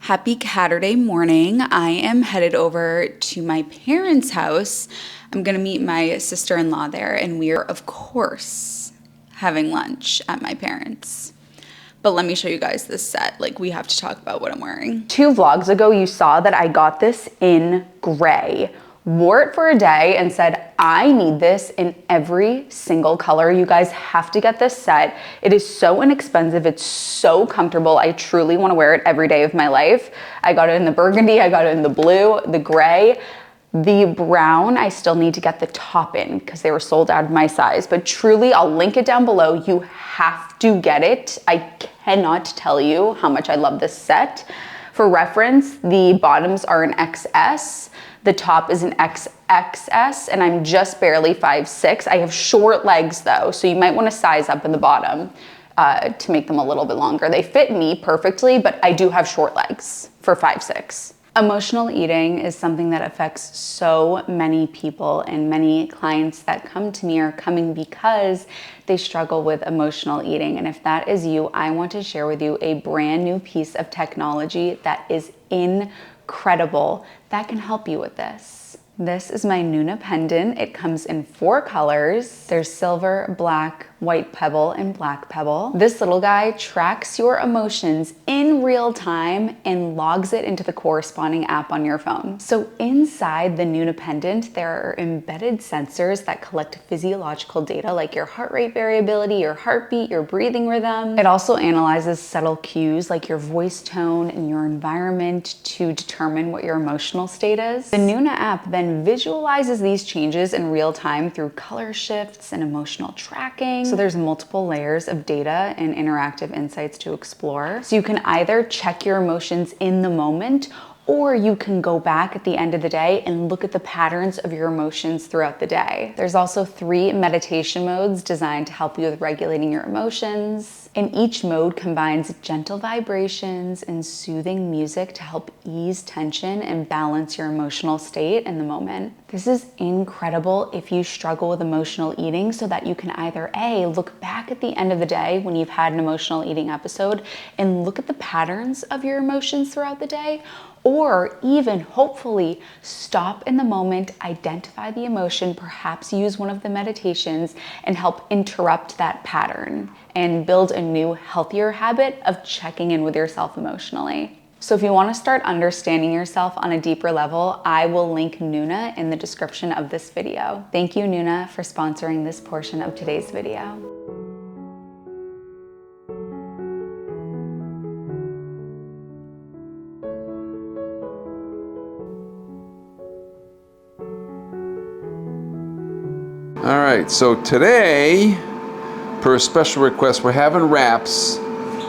Happy Catterday morning. I am headed over to my parents' house. I'm gonna meet my sister-in-law there, and we are, of course, having lunch at my parents'. But let me show you guys this set. Like, we have to talk about what I'm wearing. 2 vlogs ago, you saw that I got this in gray. Wore it for a day and said, I need this in every single color. You guys have to get this set. It is so inexpensive. It's so comfortable. I truly want to wear it every day of my life. I got it in the burgundy. I got it in the blue, the gray. The brown, I still need to get the top in because they were sold out of my size. But truly, I'll link it down below. You have to get it. I cannot tell you how much I love this set. For reference, the bottoms are an XS. The top is an XXS, and I'm just barely 5'6". I have short legs though, so you might want to size up in the bottom to make them a little bit longer. They fit me perfectly, but I do have short legs for 5'6". Emotional eating is something that affects so many people, and many clients that come to me are coming because they struggle with emotional eating. And if that is you, I want to share with you a brand new piece of technology that is incredible that can help you with this. This is my Nuna pendant. It comes in 4 colors. There's silver, black, white pebble, and black pebble. This little guy tracks your emotions in real time and logs it into the corresponding app on your phone. So inside the Nuna pendant, there are embedded sensors that collect physiological data like your heart rate variability, your heartbeat, your breathing rhythm. It also analyzes subtle cues like your voice tone and your environment to determine what your emotional state is. The Nuna app then visualizes these changes in real time through color shifts and emotional tracking. So there's multiple layers of data and interactive insights to explore. So you can either check your emotions in the moment, or you can go back at the end of the day and look at the patterns of your emotions throughout the day. There's also 3 meditation modes designed to help you with regulating your emotions. And each mode combines gentle vibrations and soothing music to help ease tension and balance your emotional state in the moment. This is incredible if you struggle with emotional eating, so that you can either A, look back at the end of the day when you've had an emotional eating episode and look at the patterns of your emotions throughout the day, or even hopefully stop in the moment, identify the emotion, perhaps use one of the meditations and help interrupt that pattern and build a new, healthier habit of checking in with yourself emotionally. So if you want to start understanding yourself on a deeper level, I will link Nuna in the description of this video. Thank you, Nuna, for sponsoring this portion of today's video. All right, so today, per special request, we're having wraps.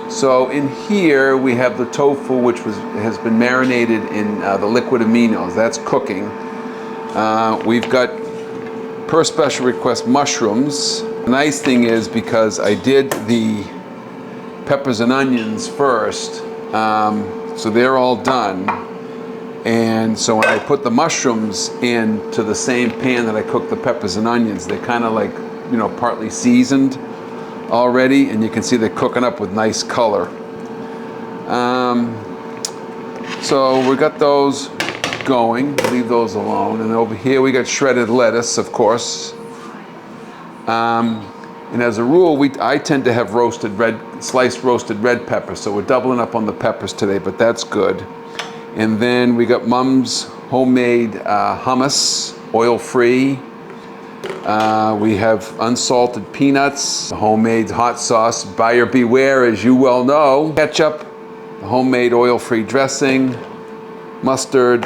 So in here we have the tofu, which has been marinated in the liquid aminos. That's cooking. We've got, per special request, mushrooms. The nice thing is, because I did the peppers and onions first, so they're all done. And so when I put the mushrooms into the same pan that I cooked the peppers and onions, they're kind of like, you know, partly seasoned already, and you can see they're cooking up with nice color. So we got those going, leave those alone. And over here we got shredded lettuce, of course. And as a rule, I tend to have sliced roasted red peppers, so we're doubling up on the peppers today, but that's good. And then we got Mom's homemade hummus, oil-free. We have unsalted peanuts, homemade hot sauce, buyer beware, as you well know. Ketchup, homemade oil-free dressing, mustard,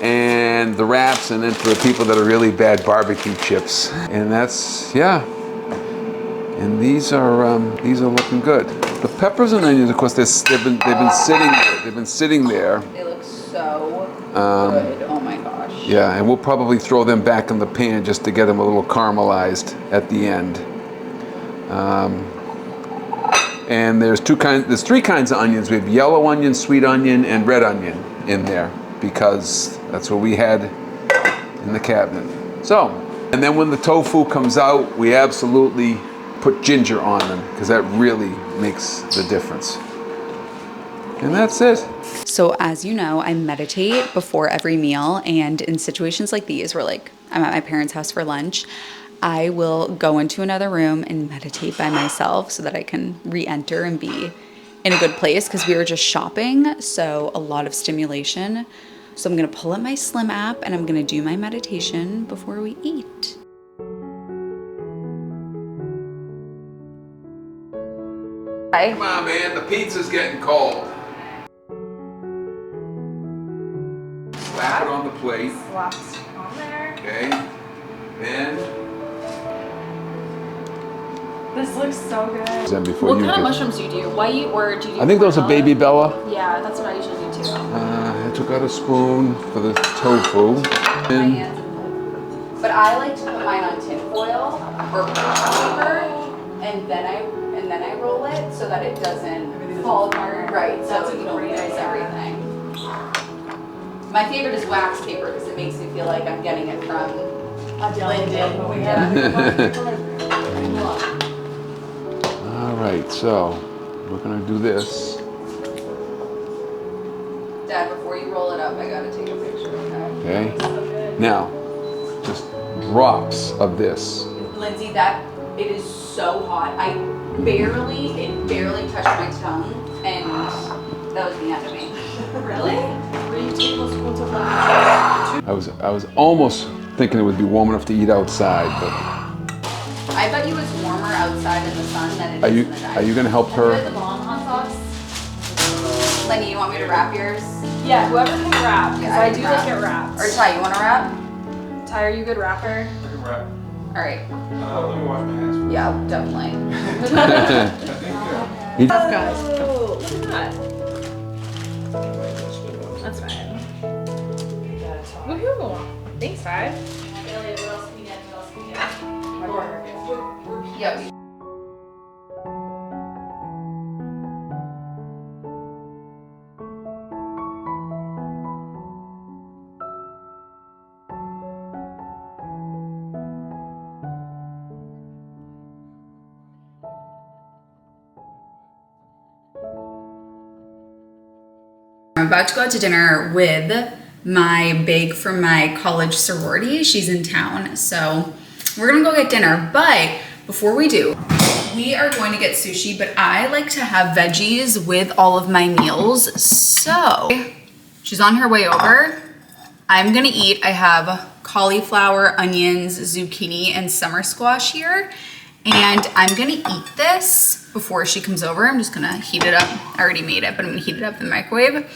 and the wraps, and then for the people that are really bad, barbecue chips. And that's, yeah. And these are looking good. The peppers and onions, of course, they've been sitting there. They've been sitting there. They look so good. Oh my gosh. Yeah, and we'll probably throw them back in the pan just to get them a little caramelized at the end. And there's 3 kinds of onions. We have yellow onion, sweet onion, and red onion in there, because that's what we had in the cabinet. So, and then when the tofu comes out, we absolutely put ginger on them, because that really makes the difference. And that's it. So as you know, I meditate before every meal, and in situations like these where like I'm at my parents' house for lunch, I will go into another room and meditate by myself so that I can re-enter and be in a good place, because we were just shopping, so a lot of stimulation. So I'm gonna pull up my Slim app and I'm gonna do my meditation before we eat. Hi. Come on, man, the pizza's getting cold. Slap it on the plate. Slaps on there. Okay. Then. This looks so good. Then before What you kind of get- mushrooms do you do? White or do you do I think those are baby Bella. Yeah, that's what I usually do too. I took out a spoon for the tofu. But I like to put mine on tin foil or paper, and then I roll it so that it doesn't fall apart. Right, so you don't lose everything. My favorite is wax paper because it makes me feel like I'm getting it from Linden. All right, so we're gonna do this. Dad, before you roll it up, I gotta take a picture, okay? Okay. Now, just drops of this. Lindsay, it is so hot. It barely touched my tongue, and that was the end of me. Really? Were you tablespoons of I was almost thinking it would be warm enough to eat outside, but I bet you it's warmer outside in the sun than it is in the night. are you gonna help You her? guys the bomb hot sauce? Lenny, you want me to wrap yours? Yeah, whoever can wrap, because Yeah, I can do wrap. like it wrapped. Or Ty, you want to wrap? Ty, are you a good rapper? I can wrap. All right. Let me wash my hands. Yeah, definitely. He- Oh, look at that. That's fine. Woohoo! Thanks, Ty. Yep. I'm about to go out to dinner with my big from my college sorority. She's in town, so we're gonna go get dinner. But before we do, we are going to get sushi, but I like to have veggies with all of my meals. So she's on her way over. I'm gonna eat. I have cauliflower, onions, zucchini, and summer squash here. And I'm gonna eat this before she comes over. I'm just gonna heat it up. I already made it, but I'm gonna heat it up in the microwave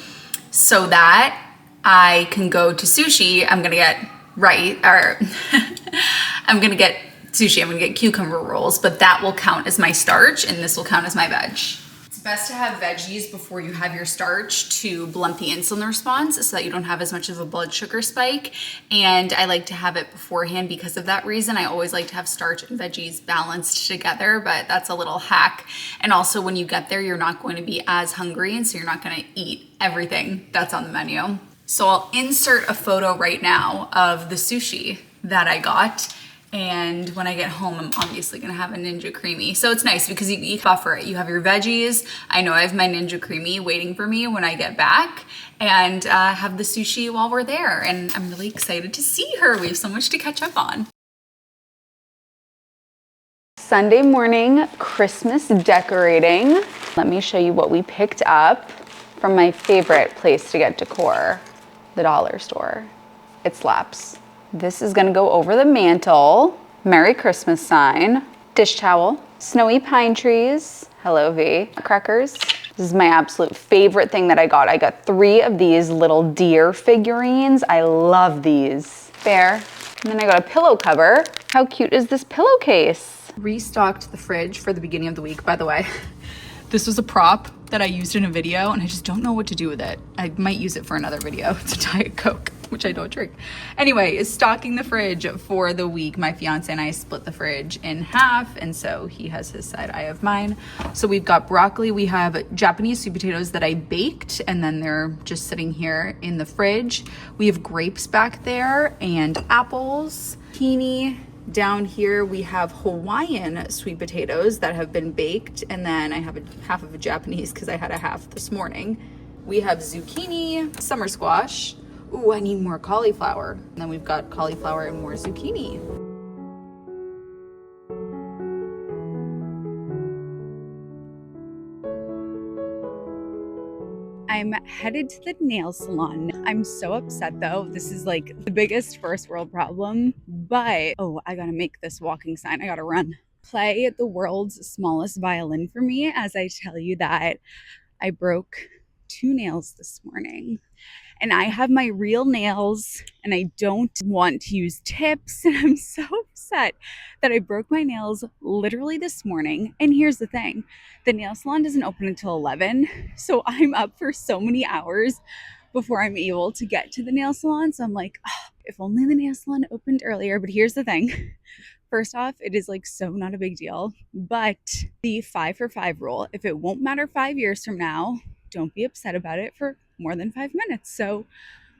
so that I can go to sushi. I'm gonna get I'm gonna get sushi. I'm gonna get cucumber rolls, but that will count as my starch and this will count as my veg. It's best to have veggies before you have your starch to blunt the insulin response so that you don't have as much of a blood sugar spike. And I like to have it beforehand because of that reason. I always like to have starch and veggies balanced together, but that's a little hack. And also when you get there, you're not going to be as hungry, and so you're not gonna eat everything that's on the menu. So I'll insert a photo right now of the sushi that I got. And when I get home, I'm obviously gonna have a Ninja Creamy. So it's nice because you buffer it. You have your veggies. I know I have my Ninja Creamy waiting for me when I get back, and have the sushi while we're there. And I'm really excited to see her. We have so much to catch up on. Sunday morning Christmas decorating. Let me show you what we picked up from my favorite place to get decor, the dollar store. It slaps. This is gonna go over the mantle. Merry Christmas sign, dish towel, snowy pine trees, hello V, crackers. This is my absolute favorite thing that I got. I got 3 of these little deer figurines. I love these. There. And then I got a pillow cover. How cute is this pillowcase? Restocked the fridge for the beginning of the week, by the way. This was a prop that I used in a video, and I just don't know what to do with it. I might use it for another video. It's a Diet Coke, which I don't drink. Anyway, is stocking the fridge for the week. My fiance and I split the fridge in half, and so he has his side, I have mine. So we've got broccoli. We have Japanese sweet potatoes that I baked, and then they're just sitting here in the fridge. We have grapes back there and apples, zucchini. Down here we have Hawaiian sweet potatoes that have been baked, and then I have half of a Japanese because I had a half this morning. We have zucchini, summer squash. Ooh, I need more cauliflower. And then we've got cauliflower and more zucchini. I'm headed to the nail salon. I'm so upset though. This is like the biggest first world problem, but oh, I gotta make this walking sign. I gotta run. Play the world's smallest violin for me as I tell you that I broke 2 nails this morning. And I have my real nails and I don't want to use tips. And I'm so upset that I broke my nails literally this morning. And here's the thing, the nail salon doesn't open until 11. So I'm up for so many hours before I'm able to get to the nail salon. So I'm like, oh, if only the nail salon opened earlier. But here's the thing. First off, it is like so not a big deal, but the 5 for 5 rule, if it won't matter 5 years from now, don't be upset about it for more than 5 minutes. So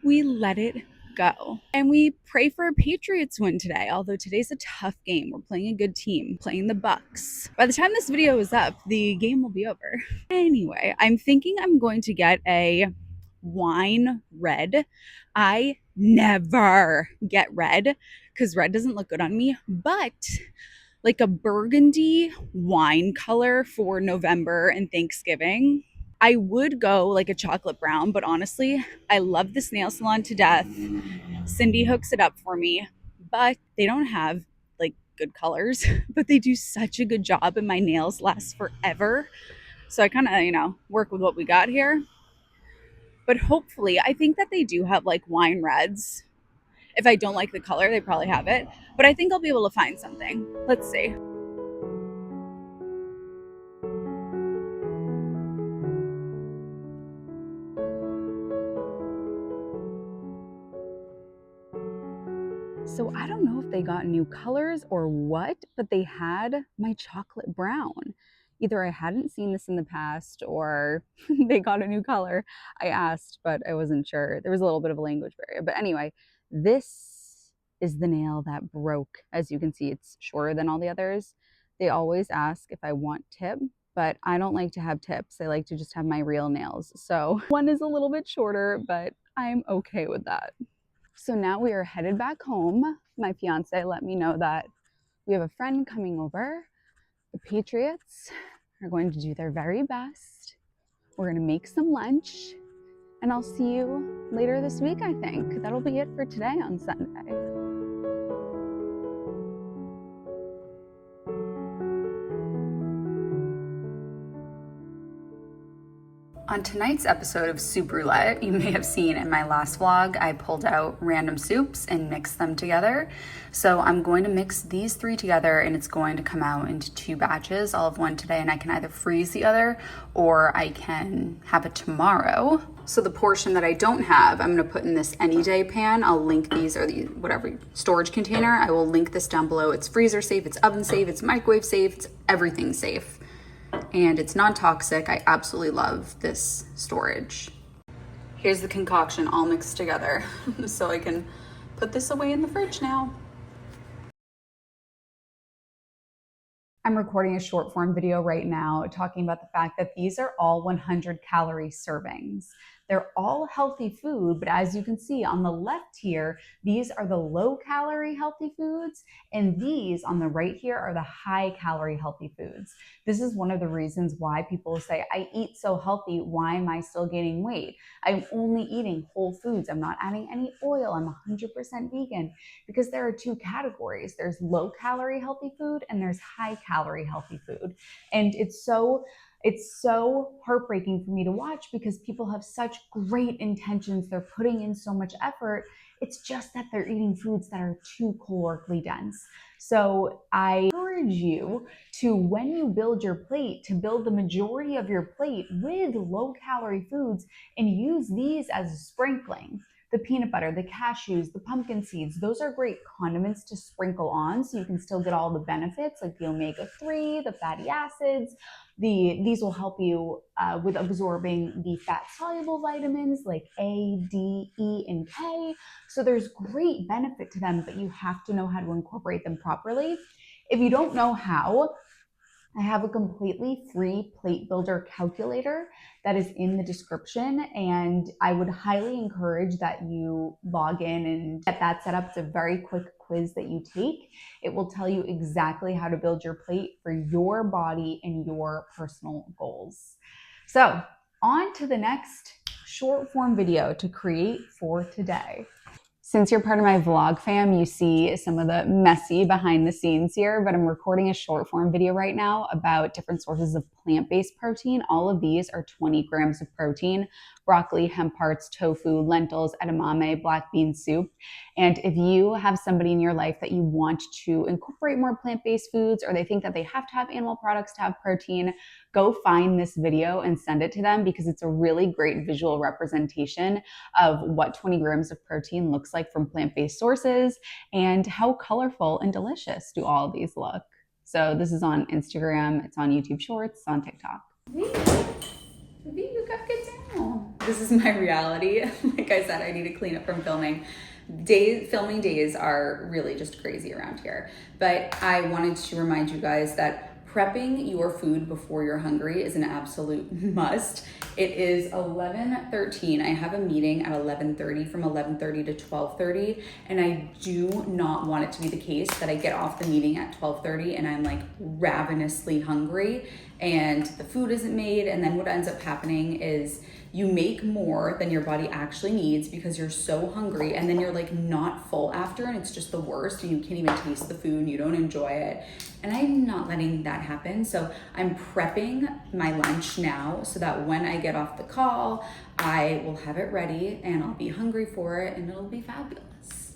we let it go. And we pray for a Patriots win today, although today's a tough game. We're playing a good team, playing the Bucks. By the time this video is up, the game will be over. Anyway, I'm thinking I'm going to get a wine red. I never get red because red doesn't look good on me, but like a burgundy wine color for November and Thanksgiving. I would go like a chocolate brown, but honestly, I love this nail salon to death. Cindy hooks it up for me, but they don't have like good colors, but they do such a good job and my nails last forever. So I kind of, work with what we got here. But hopefully, I think that they do have like wine reds. If I don't like the color, they probably have it, but I think I'll be able to find something. Let's see. So I don't know if they got new colors or what, but they had my chocolate brown. Either I hadn't seen this in the past or they got a new color. I asked, but I wasn't sure. There was a little bit of a language barrier. But anyway, this is the nail that broke. As you can see, it's shorter than all the others. They always ask if I want tip, but I don't like to have tips. I like to just have my real nails. So one is a little bit shorter, but I'm okay with that. So now we are headed back home. My fiance let me know that we have a friend coming over. The Patriots are going to do their very best. We're going to make some lunch, and I'll see you later this week, I think. That'll be it for today on Sunday. On tonight's episode of Soup Roulette, you may have seen in my last vlog, I pulled out random soups and mixed them together. So I'm going to mix these 3 together and it's going to come out into 2 batches. I'll have one today and I can either freeze the other or I can have it tomorrow. So the portion that I don't have, I'm gonna put in this any day pan. I'll link these or the whatever storage container. I will link this down below. It's freezer safe, it's oven safe, it's microwave safe, it's everything safe. And it's non-toxic. I absolutely love this storage. Here's the concoction all mixed together. So I can put this away in the fridge now. I'm recording a short form video right now talking about the fact that these are all 100 calorie servings. They're all healthy food, but as you can see on the left here, these are the low calorie healthy foods, and these on the right here are the high calorie healthy foods. This is one of the reasons why people say, I eat so healthy, why am I still gaining weight? I'm only eating whole foods. I'm not adding any oil. I'm 100% vegan, because there are 2 categories. There's low calorie healthy food and there's high calorie healthy food. And it's so heartbreaking for me to watch because people have such great intentions. They're putting in so much effort. It's just that they're eating foods that are too calorically dense. So I encourage you to, when you build your plate, to build the majority of your plate with low calorie foods and use these as a sprinkling. The peanut butter, the cashews, the pumpkin seeds, those are great condiments to sprinkle on so you can still get all the benefits like the omega-3, the fatty acids. These will help you with absorbing the fat-soluble vitamins like A, D, E, and K. So there's great benefit to them, but you have to know how to incorporate them properly. If you don't know how, I have a completely free plate builder calculator that is in the description, and I would highly encourage that you log in and get that set up. It's a very quick quiz that you take. It will tell you exactly how to build your plate for your body and your personal goals. So on to the next short form video to create for today. Since you're part of my vlog fam, you see some of the messy behind the scenes here, but I'm recording a short form video right now about different sources of plant-based protein. All of these are 20 grams of protein: broccoli, hemp hearts, tofu, lentils, edamame, black bean soup. And if you have somebody in your life that you want to incorporate more plant-based foods, or they think that they have to have animal products to have protein, go find this video and send it to them, because it's a really great visual representation of what 20 grams of protein looks like from plant-based sources and how colorful and delicious do all of these look. So this is on Instagram, it's on YouTube Shorts, it's on TikTok. You got get down. This is my reality. Like I said, I need to clean up from filming. Filming days are really just crazy around here. But I wanted to remind you guys that prepping your food before you're hungry is an absolute must. It is 11:13. I have a meeting at 11:30 from 11:30 to 12:30, and I do not want it to be the case that I get off the meeting at 12:30 and I'm like ravenously hungry and the food isn't made, and then what ends up happening is you make more than your body actually needs because you're so hungry, and then you're like not full after, and it's just the worst, and you can't even taste the food and you don't enjoy it. And I'm not letting that happen. So I'm prepping my lunch now so that when I get off the call, I will have it ready and I'll be hungry for it and it'll be fabulous.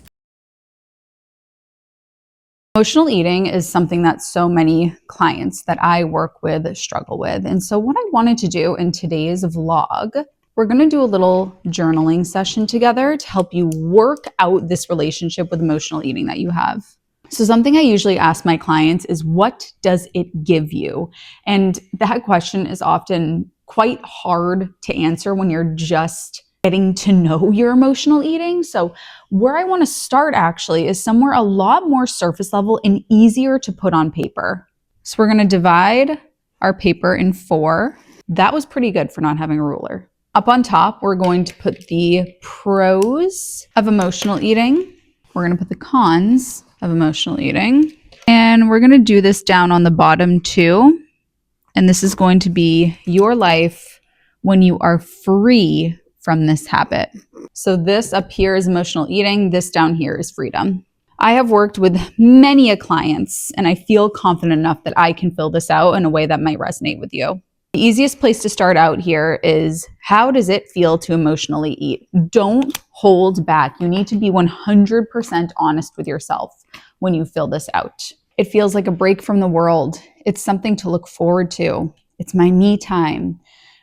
Emotional eating is something that so many clients that I work with struggle with. And so what I wanted to do in today's vlog, we're going to do a little journaling session together to help you work out this relationship with emotional eating that you have. So something I usually ask my clients is, what does it give you? And that question is often quite hard to answer when you're just getting to know your emotional eating. So where I want to start actually is somewhere a lot more surface level and easier to put on paper. So we're going to divide our paper in 4. That was pretty good for not having a ruler. Up on top, we're going to put the pros of emotional eating. We're going to put the cons of emotional eating. And we're going to do this down on the bottom too. And this is going to be your life when you are free from this habit. So this up here is emotional eating. This down here is freedom. I have worked with many clients, and I feel confident enough that I can fill this out in a way that might resonate with you. The easiest place to start out here is, how does it feel to emotionally eat? Don't hold back. You need to be 100% honest with yourself when you fill this out. It feels like a break from the world. It's something to look forward to. It's my me time.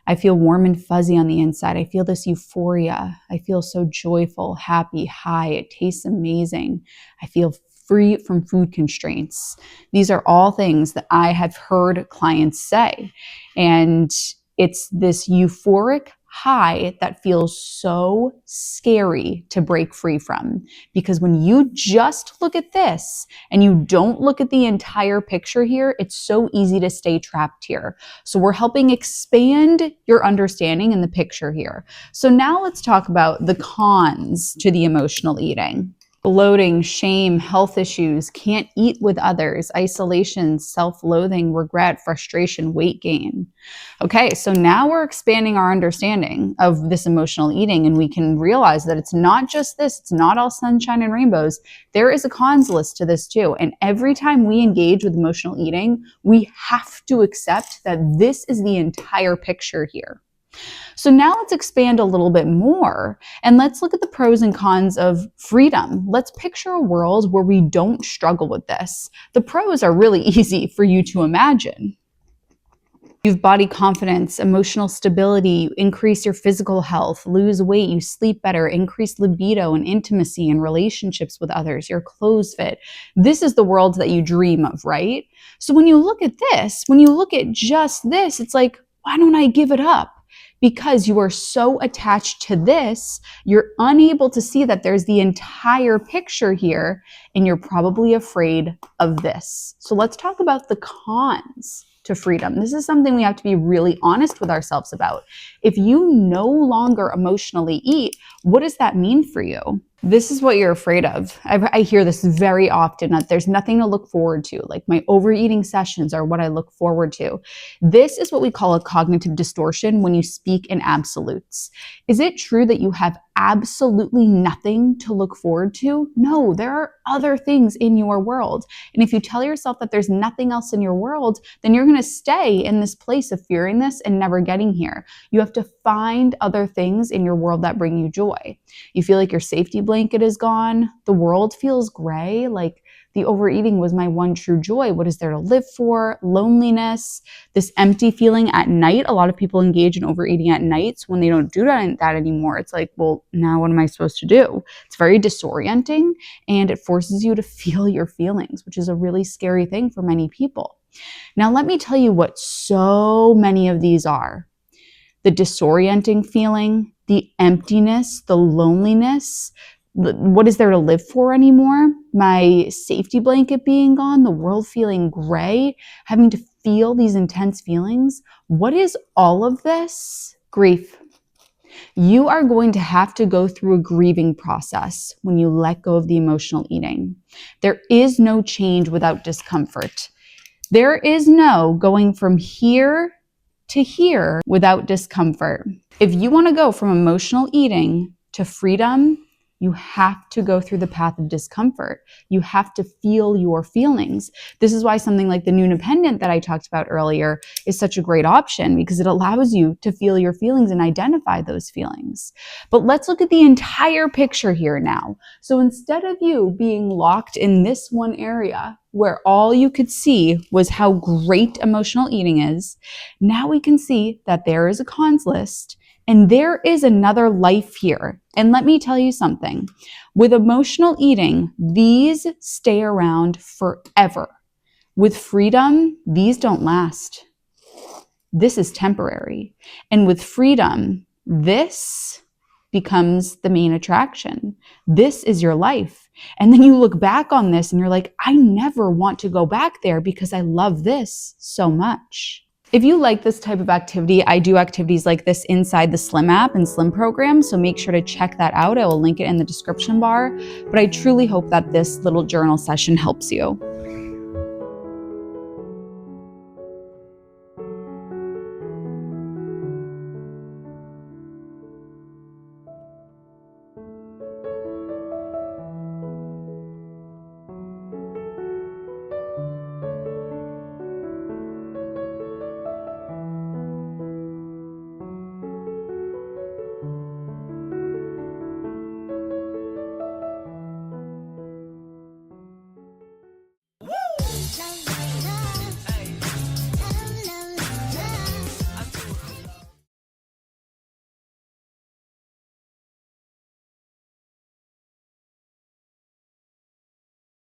I feel warm and fuzzy on the inside. I feel this euphoria. I feel so joyful, happy, high. It tastes amazing. I feel free from food constraints. These are all things that I have heard clients say. And it's this euphoric high that feels so scary to break free from. Because when you just look at this and you don't look at the entire picture here, it's so easy to stay trapped here. So we're helping expand your understanding in the picture here. So now let's talk about the cons to the emotional eating. Bloating, shame, health issues, can't eat with others, isolation, self-loathing, regret, frustration, weight gain. Okay, so now we're expanding our understanding of this emotional eating, and we can realize that it's not just this, it's not all sunshine and rainbows. There is a cons list to this too. And every time we engage with emotional eating, we have to accept that this is the entire picture here. So now let's expand a little bit more and let's look at the pros and cons of freedom. Let's picture a world where we don't struggle with this. The pros are really easy for you to imagine. You have body confidence, emotional stability, you increase your physical health, lose weight, you sleep better, increase libido and intimacy and relationships with others, your clothes fit. This is the world that you dream of, right? So when you look at this, when you look at just this, it's like, why don't I give it up? Because you are so attached to this, you're unable to see that there's the entire picture here, and you're probably afraid of this. So let's talk about the cons. to freedom. This is something we have to be really honest with ourselves about. If you no longer emotionally eat, what does that mean for you? This is what you're afraid of. I hear this very often, that there's nothing to look forward to. Like, my overeating sessions are what I look forward to. This is what we call a cognitive distortion when you speak in absolutes. Is it true that you have absolutely nothing to look forward to? No, there are other things in your world. And if you tell yourself that there's nothing else in your world, then you're going to stay in this place of fearing this and never getting here. You have to find other things in your world that bring you joy. You feel like your safety blanket is gone. The world feels gray. Like, the overeating was my one true joy. What is there to live for? Loneliness, this empty feeling at night. A lot of people engage in overeating at nights when they don't do that anymore. It's like, well, now what am I supposed to do? It's very disorienting, and it forces you to feel your feelings, which is a really scary thing for many people. Now, let me tell you what so many of these are. The disorienting feeling, the emptiness, the loneliness. What is there to live for anymore? My safety blanket being gone, the world feeling gray, having to feel these intense feelings. What is all of this? Grief. You are going to have to go through a grieving process when you let go of the emotional eating. There is no change without discomfort. There is no going from here to here without discomfort. If you want to go from emotional eating to freedom, you have to go through the path of discomfort. You have to feel your feelings. This is why something like the new Pendant that I talked about earlier is such a great option, because it allows you to feel your feelings and identify those feelings. But let's look at the entire picture here now. So instead of you being locked in this one area where all you could see was how great emotional eating is, now we can see that there is a cons list. And there is another life here. And let me tell you something. With emotional eating, these stay around forever. With freedom, these don't last. This is temporary. And with freedom, this becomes the main attraction. This is your life. And then you look back on this and you're like, I never want to go back there because I love this so much. If you like this type of activity, I do activities like this inside the Slim app and Slim program, so make sure to check that out. I will link it in the description bar. But I truly hope that this little journal session helps you.